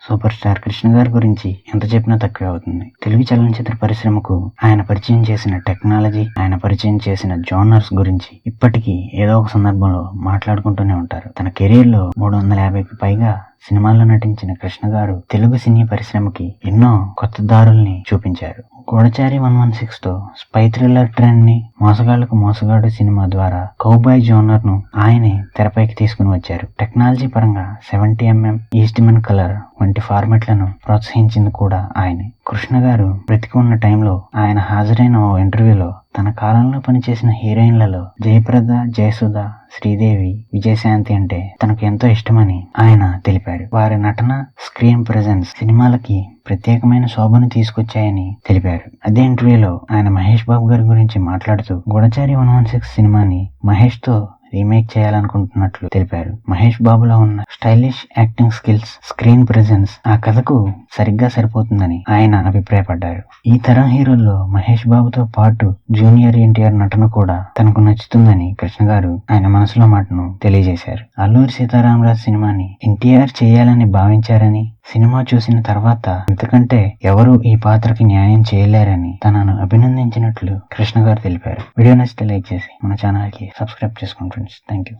Super star Krishna గారి గురించి ఎంత చెప్పినా తక్కువే అవుతుంది. తెలుగు చలనచిత్ర పరిశ్రమకు ఆయన పరిచయం చేసిన టెక్నాలజీ, ఆయన పరిచయం చేసిన జోనర్స్ గురించి ఇప్పటికీ ఏదో ఒక సందర్భంలో మాట్లాడుకుంటూనే ఉంటారు. తన కెరీర్ లో 350కి పైగా సినిమాల్లో నటించిన కృష్ణ గారు తెలుగు సినీ పరిశ్రమకి ఎన్నో కొత్త దారుల్ని చూపించారు. గూఢచారి 116 తో స్పై థ్రిల్లర్ ట్రెండ్ ని, మోసగాళ్లకు మోసగాడు సినిమా ద్వారా కౌబాయ్ జోనర్ ను ఆయనే తెరపైకి తీసుకుని వచ్చారు. టెక్నాలజీ పరంగా 70mm ఈస్ట్మన్ కలర్ వంటి ఫార్మాట్లను ప్రోత్సహించింది కూడా ఆయనే. కృష్ణ గారు బ్రతికి ఉన్న టైంలో ఆయన హాజరైన ఓ ఇంటర్వ్యూలో తన కాలంలో పనిచేసిన హీరోయిన్లలో జయప్రద, జయసుధ, శ్రీదేవి, విజయశాంతి అంటే తనకు ఎంతో ఇష్టమని ఆయన తెలిపారు. వారి నటన, స్క్రీన్ ప్రెజెన్స్ సినిమాలకి ప్రత్యేకమైన శోభను తీసుకొచ్చాయని తెలిపారు. అదే ఇంటర్వ్యూలో ఆయన మహేష్ బాబు గారి గురించి మాట్లాడుతూ గూఢచారి 116 సినిమాని మహేష్ తో రీమేక్ చేయాలనుకుంటున్నట్లు తెలిపారు. మహేష్ బాబులో ఉన్న stylish acting skills, screen presence ఆ కథకు సరిగ్గా సరిపోతుందని ఆయన అభిప్రాయపడ్డారు. ఈ తరం హీరోల్లో మహేష్ బాబుతో పాటు జూనియర్ ఎన్టీఆర్ నటన కూడా తనకు నచ్చుతుందని కృష్ణ గారు ఆయన మనసులో మాటను తెలియజేశారు. అల్లూరి సీతారామరాజు సినిమాని ఎన్టీఆర్ చేయాలని భావించారని, సినిమా చూసిన తర్వాత ఇంతకంటే ఎవరు ఈ పాత్రకి న్యాయం చేయలేరని తనను అభినందించినట్లు కృష్ణ గారు తెలిపారు. వీడియో నచ్చితే లైక్ చేసి మన ఛానల్ కి సబ్స్క్రైబ్ చేసుకోండి ఫ్రెండ్స్. Thank you.